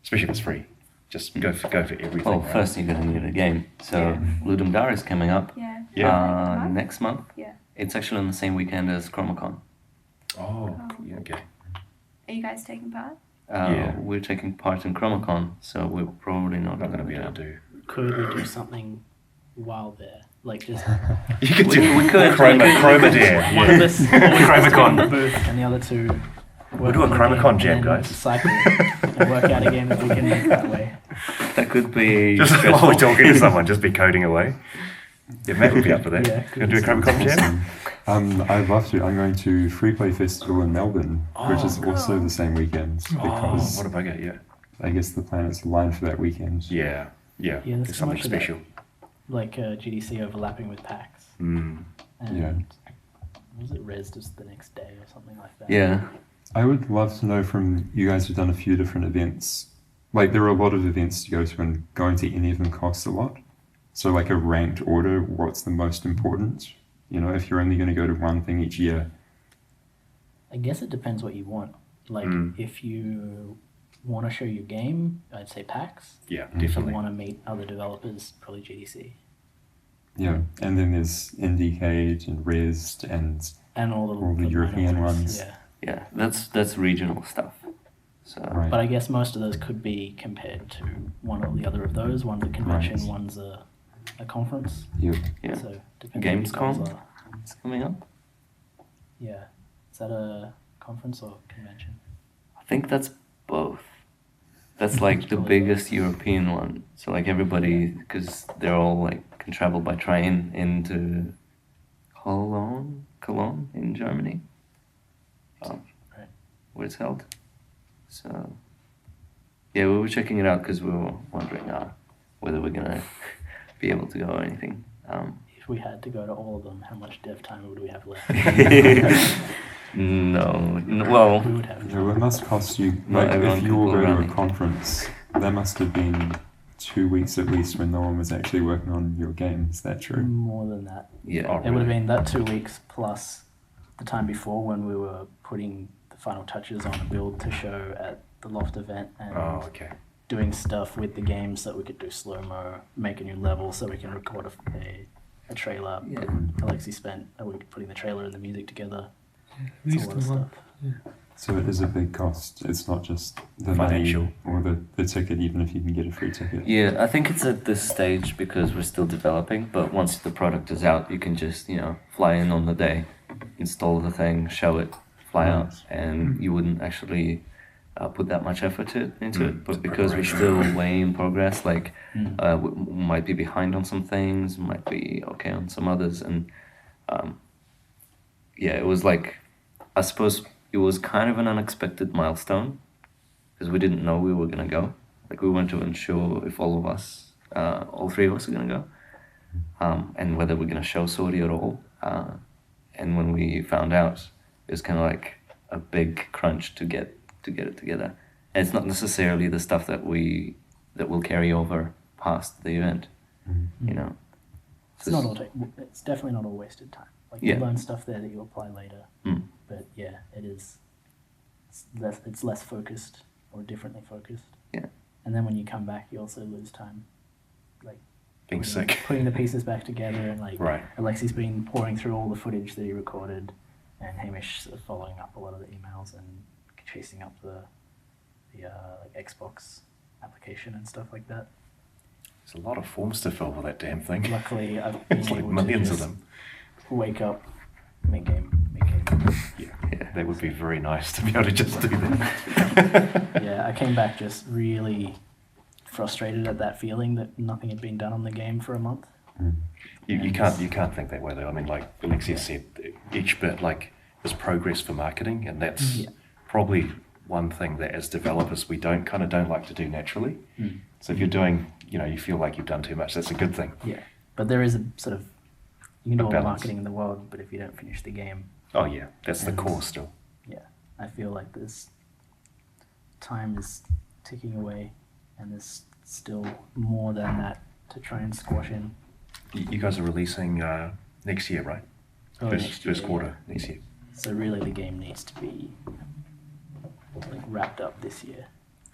especially if it's free. Just go for everything. Well, right? first you're gonna need a game. So Yeah. Ludumdare is coming up. Yeah. Yeah. Next month. Yeah. It's actually on the same weekend as Chromacon. Oh, yeah, okay. Are you guys taking part? Yeah. We're taking part in Chromacon, so we're probably not Not going to gonna be able jump. to do. Could we do something while there? Like just You could We do could. Chromacon. one of us always Chromacon. in the booth, and the other two. We'll do a Chromacon jam, guys. Cycle and work out a game that we can make that way. That could be Just stressful. while we're talking to someone, just be coding away. Yeah, Matt would be up for that. Yeah, Gonna do a Chromacon jam? I'd love to. I'm going to Free Play Festival in Melbourne, which is Oh, also cool. the same weekend Oh, because what a bugger, yeah. I guess the planets aligned for that weekend. Yeah, Yeah, there's there's so something much of that. special. Like GDC overlapping with PAX. Mm. And Yeah. was it Rezzed just the next day or something like that? Yeah. I would love to know from you guys who've done a few different events. Like there are a lot of events to go to, and going to any of them costs a lot. So like a ranked order, what's the most important? If you're only going to go to one thing each year. I guess it depends what you want. Like if you want to show your game, I'd say PAX. Yeah, If you definitely. want to meet other developers, probably GDC. Yeah, and then there's Indiecade and Rezzed and And all the minor European ones. Yeah. Yeah. That's regional stuff. So right. But I guess most of those could be compared to one or the other of those. One's a convention, Right. one's a conference. Yep. yeah. So depending on Gamescom? what those are. It's coming up. Yeah. Is that a conference or convention? I think that's both. That's like the Probably biggest European one. So like everybody, because they're all like can travel by train into Cologne in Germany, Right. where it's held. So yeah, we were checking it out because we were wondering whether we're gonna be able to go or anything. If we had to go to all of them, how much dev time would we have left? Well, We would have. Yeah, well, it must cost you, Not like, everyone if can you all go go to around a it. conference, that must have been 2 weeks at least when no one was actually working on your game. Is that true? More than that. yeah. Oh, It would have really? been that 2 weeks plus the time before when we were putting the final touches on a build to show at the Loft event and Oh, okay. doing stuff with the game so we could do slow-mo, make a new level so we can record a trailer. Yeah. Alexi spent a week putting the trailer and the music together. At It's least a a lot of month. stuff. So it is a big cost. It's not just the Financial. money or the ticket, even if you can get a free ticket. Yeah, I think it's at this stage because we're still developing, but once the product is out, you can just, fly in on the day, install the thing, show it, fly out, Right. and you wouldn't actually put that much effort into it. But It's because we're still way in progress, like, Mm. we might be behind on some things, might be okay on some others, and yeah, it was like, I suppose it was kind of an unexpected milestone because we didn't know we were gonna go. Like we weren't even sure if all of us, all three of us are gonna go, and whether we're gonna show Saudi at all. And when we found out, it was kind of like a big crunch to get it together. And it's not necessarily the stuff that will carry over past the event, you know. It's not all. It's definitely not all wasted time. Like Yeah. you learn stuff there that you apply later. Mm. yeah, it is. It's less focused or differently focused. Yeah. And then when you come back, you also lose time, like Being sick. putting the pieces back together, and like Right. Alexi's been pouring through all the footage that he recorded, and Hamish sort of following up a lot of the emails and chasing up the like Xbox application and stuff like that. There's a lot of forms to fill with that damn thing. Luckily, I've been It's like able millions to of just them. wake up, make game. Yeah, that would be very nice to be able to just do that. Yeah, I came back just really frustrated at that feeling that nothing had been done on the game for a month. You can't think that way though. I mean, like Alexia said, each bit like is progress for marketing, and that's probably one thing that as developers we don't like to do naturally. So if you're doing, you feel like you've done too much, that's a good thing. Yeah, but there is a sort of, you can do all the balance. marketing in the world, but if you don't finish the game, Oh yeah, that's the And- core still. yeah, I feel like this time is ticking away, and there's still more than that to try and squash in. You guys are releasing next year, right? Early next year, First quarter next year. So really, the game needs to be like wrapped up this year.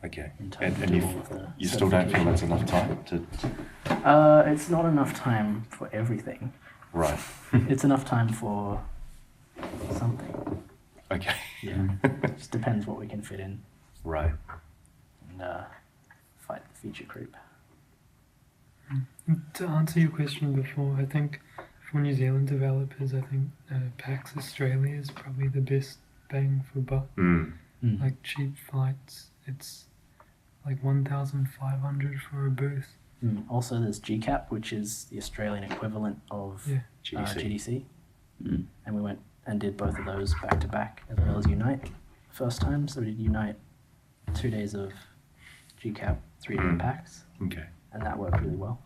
Okay. In terms And of all of the you still don't feel that's enough time to. It's not enough time for everything. Right. It's enough time for something. Okay. Yeah. Just depends what we can fit in Right. and fight the feature creep. To answer your question before, I think for New Zealand developers, I think PAX Australia is probably the best bang for buck. Like cheap flights, it's like 1,500 for a booth. Also, there's GCAP, which is the Australian equivalent of Yeah. GDC. And we went and did both of those back to back, as well as Unite first time. So we did Unite 2 days of GCAP, 3 days of PAX, Okay. and that worked really well.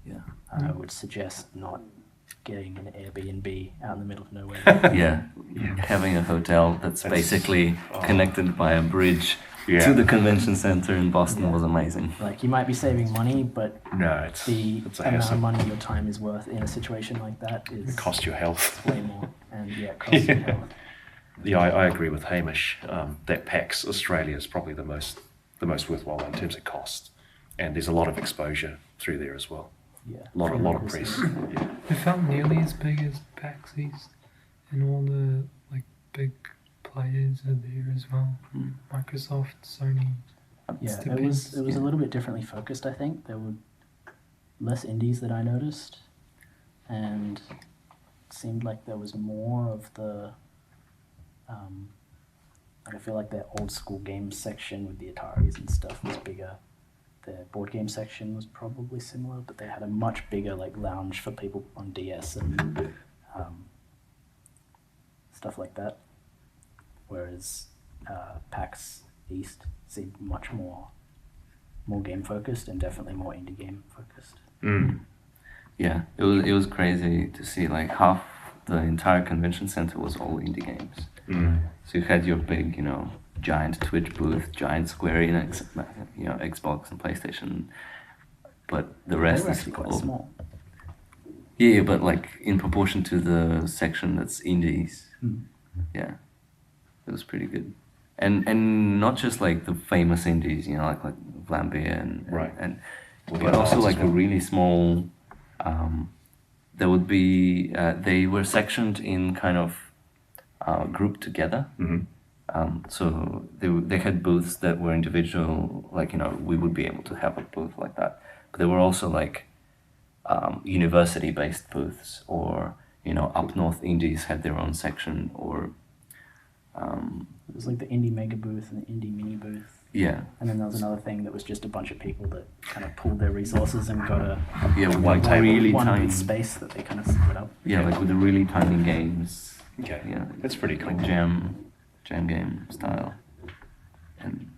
Yeah. I would suggest not getting an Airbnb out in the middle of nowhere. Yeah, having a hotel that's basically connected by a bridge Yeah. to the convention center in Boston was amazing. Like, you might be saving money, but No, it's the a amount hassle. of money your time is worth in a situation like that is It costs your health. way more. And yeah, it costs you health. Yeah, I agree with Hamish. That PAX Australia is probably the most worthwhile in terms of cost, and there's a lot of exposure through there as well. Yeah. A lot of From press. Rumpus. Yeah. It felt nearly as big as PAX East, and all the like big players are there as well. Microsoft, Sony. Yeah, it depends. was a little bit differently focused, I think. There were less indies that I noticed, and it seemed like there was more of the like, I feel like their old school games section with the Ataris and stuff was bigger. Their board game section was probably similar, but they had a much bigger like lounge for people on DS and stuff like that. Whereas PAX East seemed much more game focused and definitely more indie game focused. Yeah, it was crazy to see like half the entire convention center was all indie games. So you had your big, giant Twitch booth, giant Square Enix, Xbox and PlayStation, but the They rest were is actually quite all small. Yeah, but like in proportion to the section that's indies, yeah, it was pretty good, and not just like the famous indies, like Vlambeer and Right. but Yeah, also as like the well. really small. There would be they were sectioned in kind of grouped together. So they had booths that were individual, like we would be able to have a booth like that, but there were also like university-based booths, or up north indies had their own section, or It was like the indie mega booth and the indie mini booth. yeah, And then there was another thing that was just a bunch of people that kind of pooled their resources and got a one really one tiny, big space that they kind of split up. yeah, like with the really tiny games. Okay. Yeah, That's pretty cool. like jam game style, and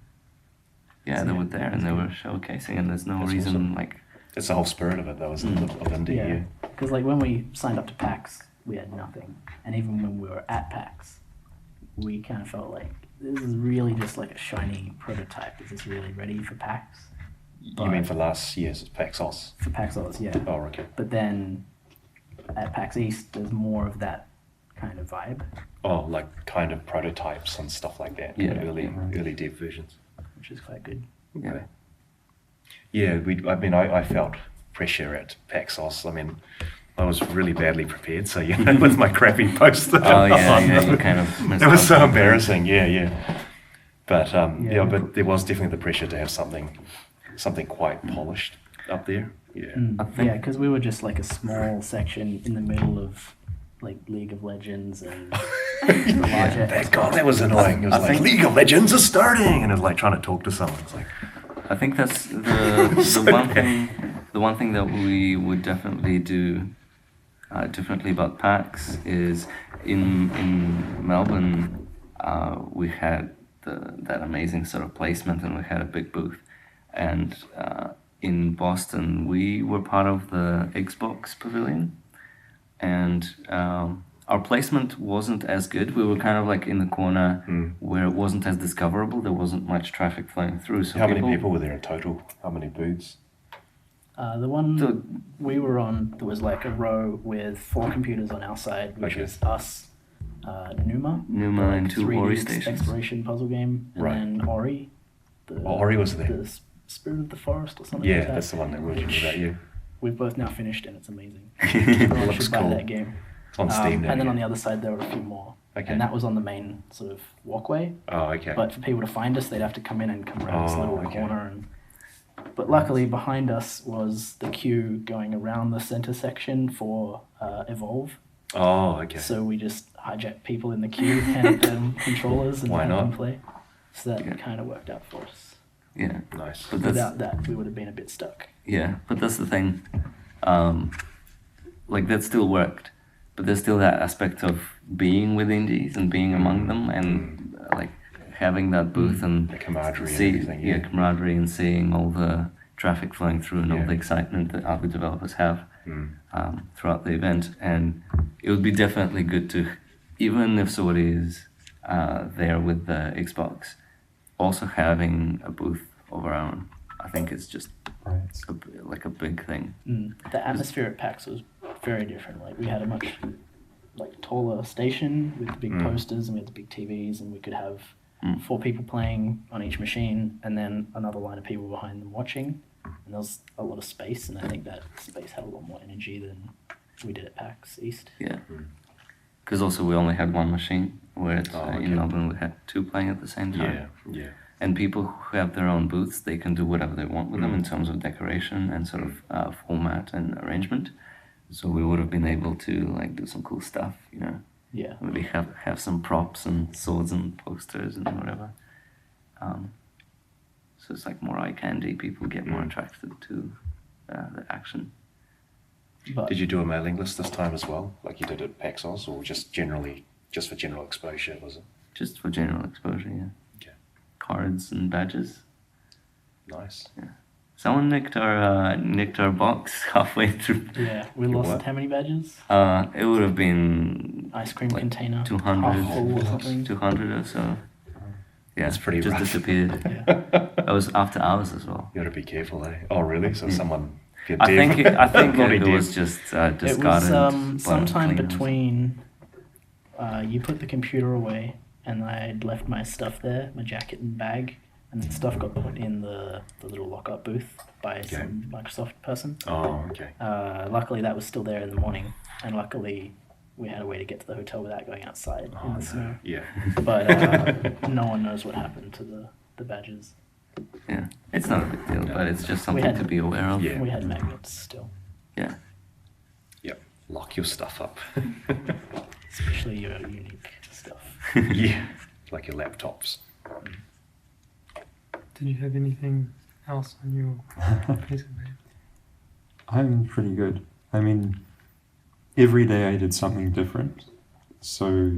yeah, they were there and they were showcasing, and there's no That's reason awesome. like It's the whole spirit of it, though, isn't it? Of indie. Yeah, because like when we signed up to PAX, we had nothing, and even when we were at PAX, we kind of felt like this is really just like a shiny prototype. Is this really ready for PAX? You mean for last year's PAX Os? For PAX Oz, yeah. Oh, okay. But then at PAX East, there's more of that kind of vibe. Oh, like kind of prototypes and stuff like that. Yeah. Early dev versions. Which is quite good. Yeah. Yeah, I felt pressure at PAX East. I mean, I was really badly prepared, so with my crappy poster. Oh yeah, you kind of messed It was up. so embarrassing. Yeah. But but there was definitely the pressure to have something quite polished up there. Yeah. I think- Yeah, because we were just like a small section in the middle of like League of Legends and the larger. God, that was annoying. It was I like think- League of Legends is starting, and it was like trying to talk to someone. It's like, I think that's the one thing that we would definitely do differently about PAX is in Melbourne we had that amazing sort of placement and we had a big booth, and in Boston we were part of the Xbox Pavilion, and our placement wasn't as good. We were kind of like in the corner where it wasn't as discoverable. There wasn't much traffic flowing through. So how many people were there in total? How many booths? The one we were on, there was like a row with 4 computers on our side, which Okay. was us, Pneuma, and 2 Ori 3D stations. exploration puzzle game, and Right. then Ori. Ori was there. The Spirit of the Forest or something Yeah, like that. that's the one that we're talking about. Yeah, We've both now finished and it's amazing. Everyone Looks should buy cool. that game. it's on Steam now. And then yeah. on the other side there were a few more. Okay. And that was on the main sort of walkway. Oh, okay. But for people to find us, they'd have to come in and come around this Oh, little okay. corner. But luckily, behind us was the queue going around the center section for Evolve. Oh, okay. So we just hijacked people in the queue, handed them controllers, and Why had not? them play. So that Yeah. kind of worked out for us. Yeah, Nice. but that's Without that, we would have been a bit stuck. yeah, but that's the thing. Like that still worked, but there's still that aspect of being with indies and being among them, and like having that booth and The camaraderie see, and everything. yeah, camaraderie and seeing all the traffic flowing through and all Yeah. the excitement that other developers have Mm. throughout the event. And it would be definitely good to, even if somebody is there with the Xbox, also having a booth of our own. I think it's just Right. like a big thing. The atmosphere at PAX was very different. Like we had a much taller station with the big posters, and we had the big TVs, and we could have 4 people playing on each machine, and then another line of people behind them watching. And there was a lot of space, and I think that space had a lot more energy than we did at PAX East. Yeah. Because also we only had one machine, whereas okay. in Melbourne we had 2 playing at the same time. Yeah. And people who have their own booths, they can do whatever they want with them in terms of decoration and sort of format and arrangement. So we would have been able to like do some cool stuff, you know. Yeah. Maybe have some props and swords and posters and whatever. So it's like more eye candy. People get more attracted to the action. But Did you do a mailing list this time as well, like you did at PAX East, or just for general exposure, was it? Just for general exposure, yeah. Okay. Cards and badges. Nice. Someone nicked our box halfway through. yeah, we Your lost what? how many badges? It would have been Ice cream like container. 200, half full or something. 200 or so. Yeah, That's pretty just rough. disappeared. Yeah. That was after hours as well. You got to be careful, eh? Oh, really? So someone. I think Bloody it dev. was just It discarded. was sometime cleaners. between you put the computer away and I'd left my stuff there, my jacket and bag, and the stuff got put in the little lock-up booth by some Microsoft person. Oh, okay. Luckily that was still there in the morning, and luckily we had a way to get to the hotel without going outside in the snow. Yeah. But no one knows what happened to the badges. Yeah, it's not a big deal, but it's just something had- to be aware of. Yeah. We had magnets still, Yeah. Yep. Lock your stuff up. especially your unique stuff. Yeah. Like your laptops. Did you have anything else on your piece of paper? I'm pretty good. I mean, every day I did something different, so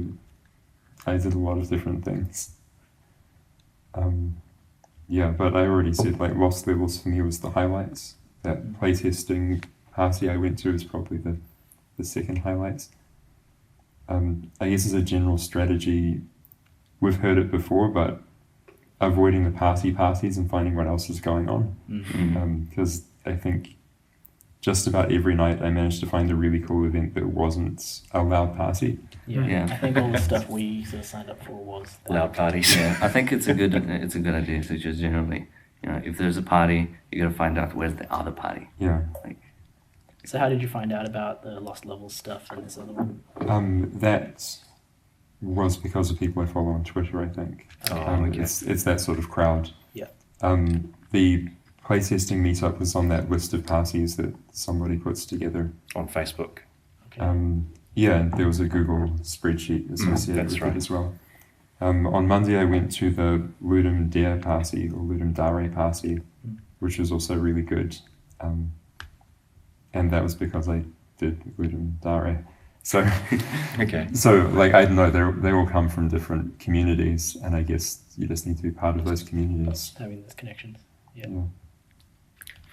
I did a lot of different things. Yeah, but I already said like Lost Levels for me was the highlights. That playtesting party I went to was probably the second highlights. I guess as a general strategy, we've heard it before, but avoiding the parties and finding what else is going on. Because I think just about every night I managed to find a really cool event that wasn't a loud party. Yeah. I think all the stuff we sort of signed up for was that. Loud parties. Yeah, I think it's a good idea to just generally, if there's a party, you gotta find out where's the other party. Yeah. So how did you find out about the Lost Levels stuff and this other one? That was because of people I follow on Twitter, I think. Okay. It's that sort of crowd. Yeah. The playtesting meetup was on that list of parties that somebody puts together. On Facebook. Okay. Yeah, and there was a Google spreadsheet associated with it as well. On Monday, I went to the Ludumdare party, or Ludumdare party, which was also really good. And that was because I did Ludumdare. So, Okay. so like, I don't know, they all come from different communities, and I guess you just need to be part of those communities. Having those connections. Yeah.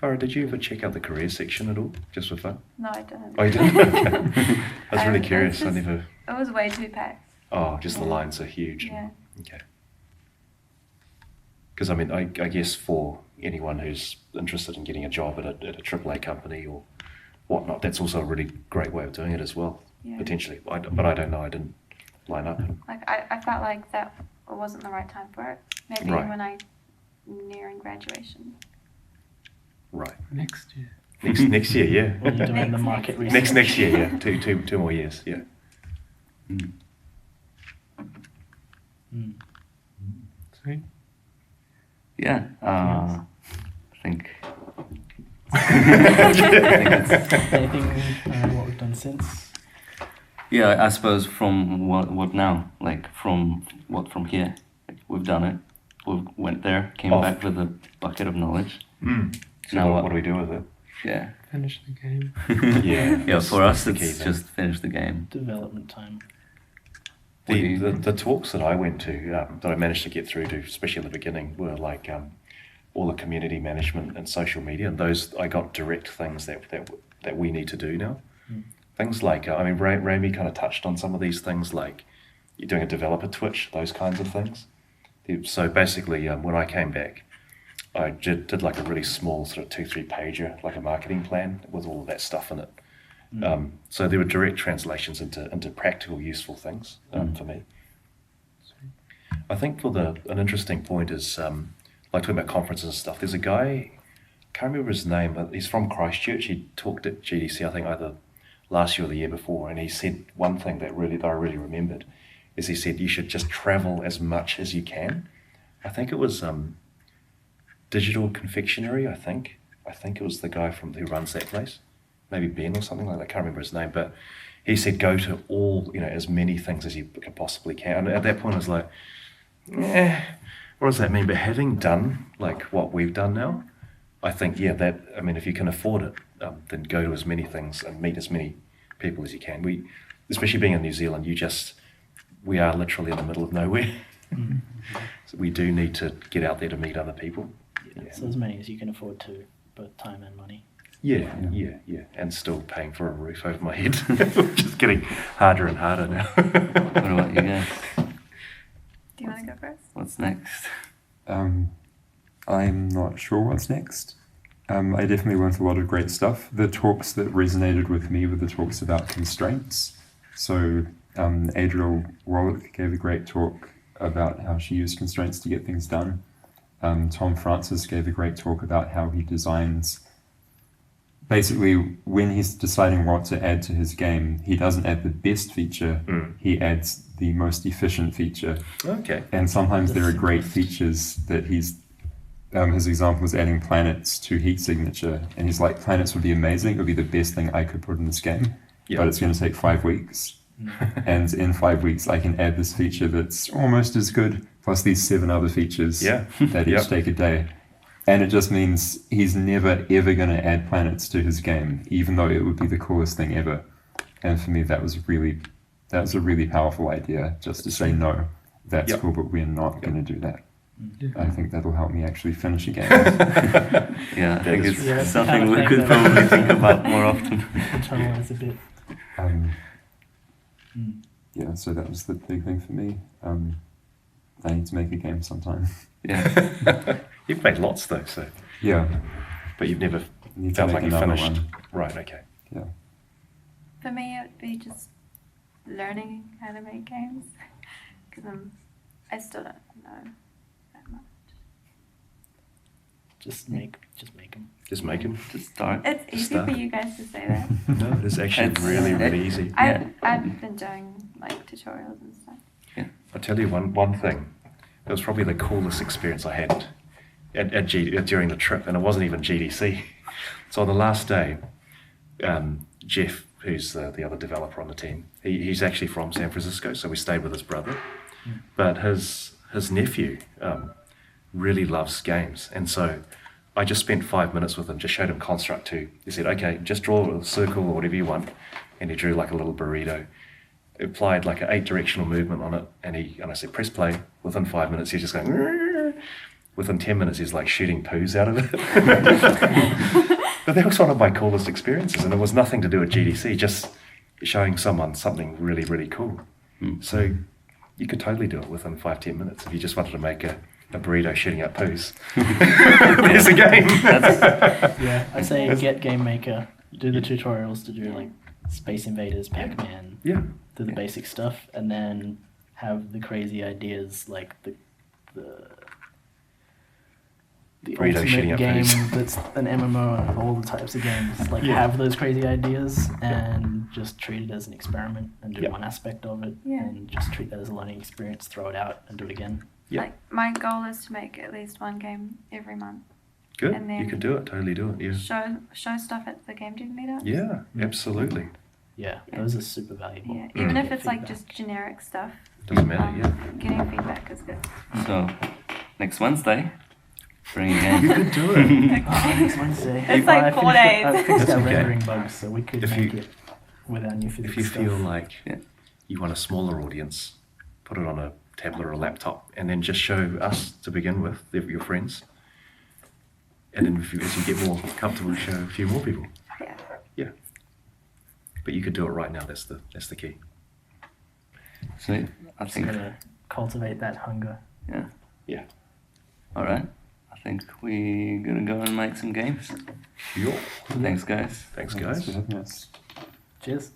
Farah, did you ever check out the career section at all, just for fun? No, I didn't. Oh, you didn't? Okay. I was really It was curious. I just- never... It was way too packed. Oh, just the Yeah. lines are huge. Yeah. Okay. Because, I mean, I guess for anyone who's interested in getting a job at a AAA company or whatnot, that's also a really great way of doing it as well, Yeah. potentially. But I don't know. I didn't line up. Like I felt like that wasn't the right time for it. Maybe Right. when I nearing graduation. Right. Next year. Next year, yeah. When you're doing the market research. Next year, yeah. Two more years, yeah. Sweet. Yeah, I think. Anything what we've done since? Yeah, I suppose from what now? Like from here? Like we've done it. We went there, came Off. back with a bucket of knowledge. So Now what do we do with it? Yeah. Finish the game. Yeah. Yeah, for us that's the it's key just finish the game. Development time. The talks that I went to, that I managed to get through to, especially at the beginning, were like all the community management and social media, and those I got direct things that we need to do now. Things like, I mean, Rami kind of touched on some of these things, like you're doing a developer Twitch, those kinds of things. So basically, when I came back, I did like a really small sort of 2-3 pager, like a marketing plan with all of that stuff in it. So there were direct translations into practical, useful things for me. I think an interesting point is, like talking about conferences and stuff, there's a guy, can't remember his name, but he's from Christchurch. He talked at GDC, I think either last year or the year before, and he said one thing that I really remembered, is he said you should just travel as much as you can. I think it was Digital Confectionery, I think it was the guy who runs that place. Maybe Ben or something like that, I can't remember his name, but he said go to all, as many things as you possibly can. And at that point I was like, what does that mean? But having done like what we've done now, I think, if you can afford it, then go to as many things and meet as many people as you can. Especially being in New Zealand, we are literally in the middle of nowhere. So we do need to get out there to meet other people. Yeah. So as many as you can afford to, both time and money. Yeah, and still paying for a roof over my head, which is getting harder and harder now. What about you guys? Do you want to go first? What's next? I'm not sure what's next. I definitely learned a lot of great stuff. The talks that resonated with me were the talks about constraints. So Adriel Wallach gave a great talk about how she used constraints to get things done. Tom Francis gave a great talk about how he designs. Basically, when he's deciding what to add to his game, he doesn't add the best feature, he adds the most efficient feature. Okay. And sometimes there are great features that his example was adding planets to heat signature, and he's like, planets would be amazing, it would be the best thing I could put in this game, but it's going to take 5 weeks. And in 5 weeks, I can add this feature that's almost as good, plus these 7 other features that each take a day. And it just means he's never, ever going to add planets to his game, even though it would be the coolest thing ever. And for me, that was a really powerful idea, just to say, no, that's cool, but we're not going to do that. I think that'll help me actually finish a game. Yeah, I think it's something we could probably think about more often. Internalize a bit. Yeah, so that was the big thing for me. I need to make a game sometime. Yeah. You've made lots though, so. Yeah. But you've never Need to felt make like you another finished. one. Right, okay. Yeah. For me, it would be just learning how to make games because I still don't know that much. Just make them. Just make them. Just start. It's easy Start. for you guys to say that. No, it is actually It's- really easy. I've been doing like tutorials and stuff. I'll tell you one thing. It was probably the coolest experience I had during the trip, and it wasn't even GDC. So on the last day, Jeff, who's the other developer on the team, he's actually from San Francisco, so we stayed with his brother. But his nephew really loves games, and so I just spent 5 minutes with him, just showed him Construct 2. He said, okay, just draw a circle or whatever you want, and he drew like a little burrito. Applied like an 8-directional movement on it, and I said, press play. Within 5 minutes, he's just going. Rrr. Within 10 minutes, he's like shooting poos out of it. But that was one of my coolest experiences, and it was nothing to do with GDC, just showing someone something really cool. So you could totally do it within 5-10 minutes if you just wanted to make a burrito shooting out poos. There's a game. Yeah, I say get GameMaker, do the tutorials to do like Space Invaders, Pac-Man. Yeah. Do the basic stuff, and then have the crazy ideas like the Burrito shooting ultimate up game food. that's an MMO and all the types of games. Like have those crazy ideas and just treat it as an experiment and do one aspect of it, and just treat that as a learning experience. Throw it out and do it again. Yeah. Like my goal is to make at least one game every month. Good. And then You can do it. Totally do it. Yeah. Show stuff at the game dev meetup. Yeah. Absolutely. Yeah, those are super valuable. Yeah, even if Get it's like feedback. just generic stuff. Doesn't matter. Yeah. Getting feedback is good. So, next Wednesday, bring a game. You can do it. Next Wednesday. It's like 4 days. I fixed That's our okay. rendering bugs, so we could If make you- it with our new physics If you stuff. feel like Yeah. you want a smaller audience, put it on a tablet or a laptop, and then just show us to begin with, your friends. And then as you get more comfortable, show a few more people. Yeah. Yeah. But you could do it right now. That's the key. So, I Just think, gotta cultivate that hunger. yeah. Yeah. All right. I think we're gonna go and make some games. Yo. Thanks, guys. Thanks, Thanks guys. for having us. Cheers.